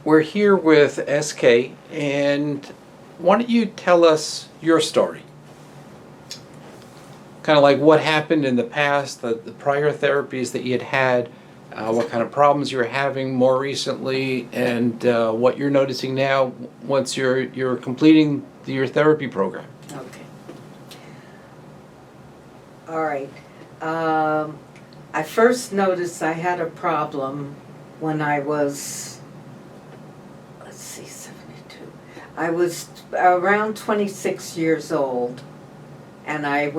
We're here with SK, and why don't you tell us your story? Kind of like what happened in the past, the prior therapies that you had had, what kind of problems you were having more recently, and what you're noticing now once you're completing your therapy program. Okay. All right. I first noticed I had a problem when I was, 72. I was around 26 years old, and I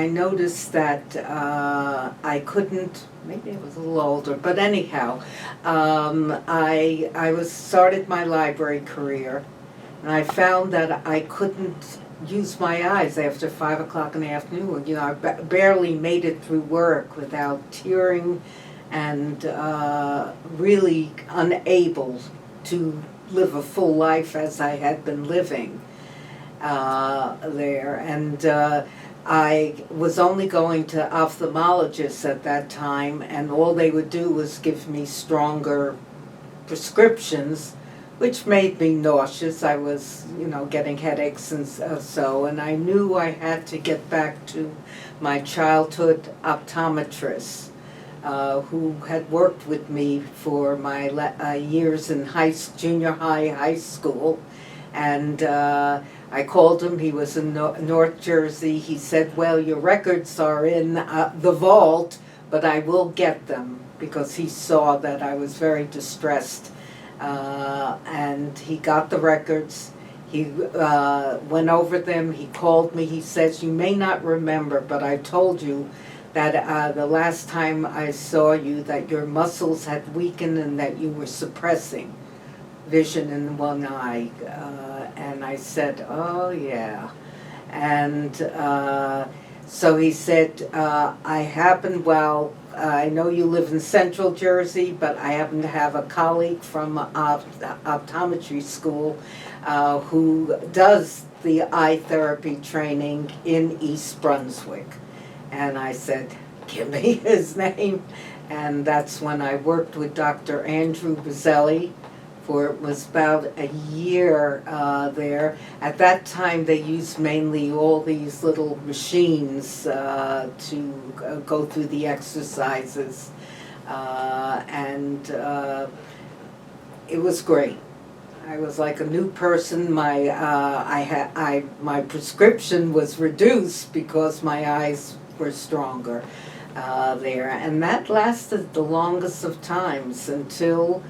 noticed that I couldn't, maybe I was a little older, but anyhow, I started my library career, and I found that I couldn't use my eyes after 5 o'clock in the afternoon. You know, I barely made it through work without tearing and really unable to live a full life as I had been living there. And I was only going to ophthalmologists at that time, and all they would do was give me stronger prescriptions, which made me nauseous. I was, getting headaches and so, and I knew I had to get back to my childhood optometrist, who had worked with me for my years in junior high, high school, and I called him. He was in North Jersey. He said, well, your records are in the vault, but I will get them, because he saw that I was very distressed. And he got the records. He went over them. He called me. He says, you may not remember, but I told you that the last time I saw you that your muscles had weakened and that you were suppressing vision in one eye. And I said, oh yeah. And so he said, I know you live in Central Jersey, but I happen to have a colleague from optometry school who does the eye therapy training in East Brunswick. And I said, give me his name. And that's when I worked with Dr. Andrew Bazzelli it was about a year there. At that time, they used mainly all these little machines to go through the exercises, and it was great. I was like a new person. My prescription was reduced because my eyes were stronger there, and that lasted the longest of times until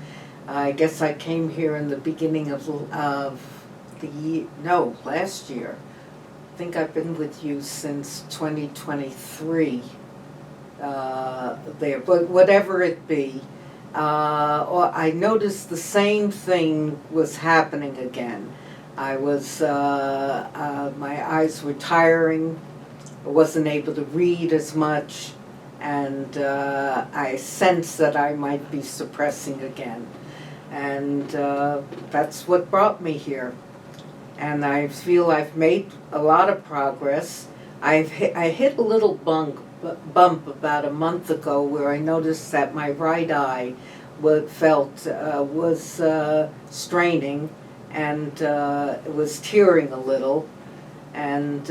I guess I came here in the beginning of the year, last year. I think I've been with you since 2023 there, but whatever it be, I noticed the same thing was happening again. I was, my eyes were tiring, I wasn't able to read as much, and I sensed that I might be suppressing again. And that's what brought me here. And I feel I've made a lot of progress. I hit a little bump about a month ago where I noticed that my right eye was straining, and it was tearing a little. And,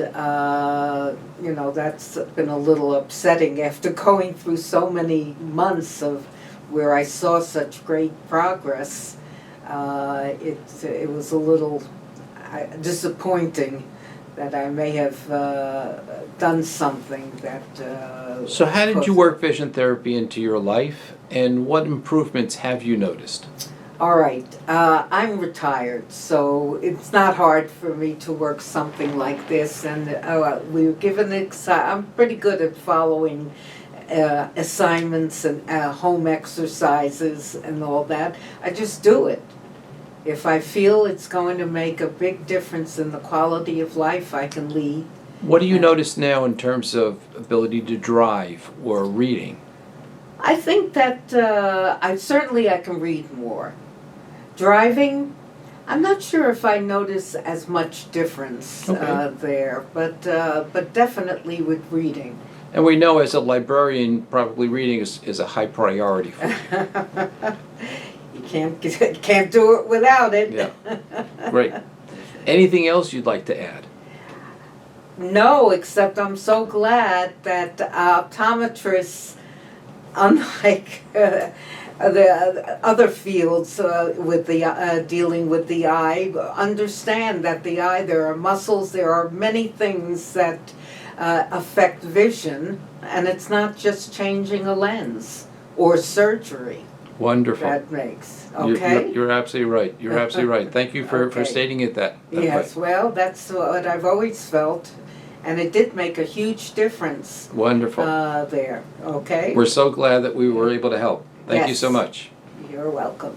that's been a little upsetting after going through so many months of where I saw such great progress. It was a little disappointing that I may have done something that... So how did you work vision therapy into your life, and what improvements have you noticed? All right. I'm retired, so it's not hard for me to work something like this. And we were given I'm pretty good at following assignments and home exercises and all that. I just do it. If I feel it's going to make a big difference in the quality of life I can lead. What do you notice now in terms of ability to drive or reading? I think that I can read more. Driving, I'm not sure if I notice as much difference there, but definitely with reading. And we know as a librarian, probably reading is a high priority for you. You can't do it without it. Yeah. Great. Anything else you'd like to add? No, except I'm so glad that optometrists, unlike the other fields with the dealing with the eye, understand that the eye, there are muscles, there are many things that affect vision, and it's not just changing a lens or surgery. Wonderful. That makes, You're- okay? You're absolutely right. You're absolutely right. Thank you for Okay. stating it that Yes, way. well, that's what I've always felt, and it did make a huge difference Wonderful. there, okay? We're so glad that we were able to help. Thank you so Yes. much. You're welcome.